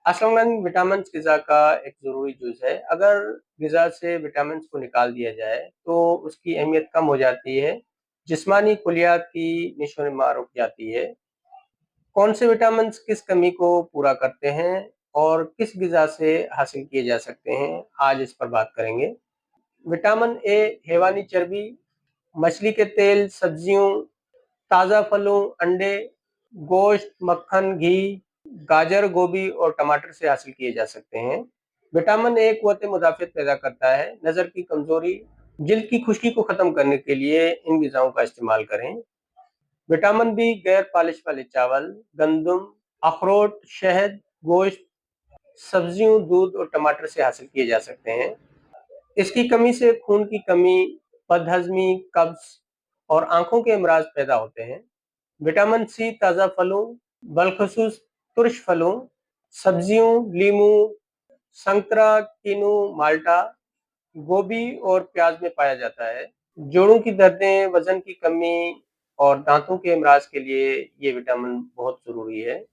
असल में विटामिन ग़िज़ा का एक ज़रूरी जुज़ है। अगर ग़िज़ा से विटामिन्स को निकाल दिया जाए, तो उसकी अहमियत कम हो जाती है, जिस्मानी कुलियात की नशो-ओ-नुमा रुक जाती है। कौन से विटामिन्स किस कमी को पूरा करते हैं और किस ग़िज़ा से हासिल किए जा सकते हैं, आज इस पर बात करेंगे। विटामिन ए हैवानी चर्बी, मछली के तेल, सब्जियों, ताज़ा फलों, अंडे, गोश्त, मक्खन, घी, गाजर, गोभी और टमाटर से हासिल किए जा सकते हैं। विटामिन ए क़ुव्वत मुदाफ़ियत पैदा करता है, नज़र की कमज़ोरी, जिल्द की खुश्की को ख़त्म करने के लिए इन ग़िज़ाओं का इस्तेमाल करें। विटामिन बी गैर पॉलिश वाले चावल, गंदम, अखरोट, शहद, गोश्त, सब्जियों, दूध और टमाटर से हासिल किए जा सकते हैं। इसकी कमी से खून की कमी, बदहज़मी, कब्ज़ और आँखों के अमराज़ पैदा होते हैं। विटामिन सी ताज़ा फलों, बलख़ुसूस तुर्श फलों, सब्जियों, लीमू, संतरा, किनु, माल्टा, गोभी और प्याज़ में पाया जाता है। जोड़ों की दर्दें, वज़न की कमी और दाँतों के अमराज़ के लिए ये विटामिन बहुत ज़रूरी है।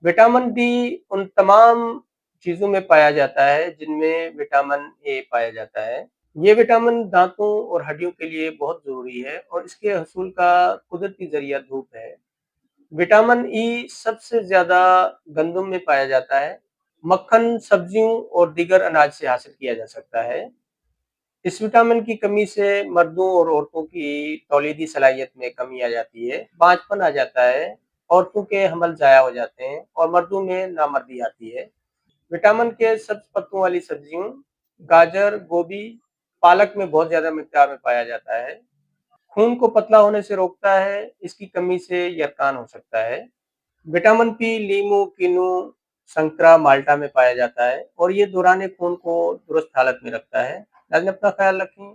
विटामिन डी उन तमाम चीज़ों में पाया जाता है, जिनमें विटामिन ए पाया जाता है। ये विटामिन दाँतों और हड्डियों के लिए बहुत ज़रूरी है और इसके हसूल का कुदरती ज़रिया धूप है। विटामिन ई सबसे ज़्यादा गंदम में पाया जाता है। मक्खन, सब्जियों और दीगर अनाज से हासिल किया जा सकता है। इस विटामिन की कमी से मर्दों और औरतों की तौलीदी सलाहियत में कमी आ जाती है, बांझपन आ जाता है, औरतों के हमल ज़ाया हो जाते हैं और मर्दों में नामर्दी आती है। विटामिन के सब्ज़ पत्तों वाली सब्जियों, गाजर, गोभी, पालक में बहुत ज़्यादा मिक़दार में पाया जाता है। खून को पतला होने से रोकता है, इसकी कमी से यरकान हो सकता है। विटामिन पी लीमू, किनु, संतरा, माल्टा में पाया जाता है और ये दौरान खून को दुरुस्त हालत में रखता है। नाज़रीन, अपना ख़्याल रखें।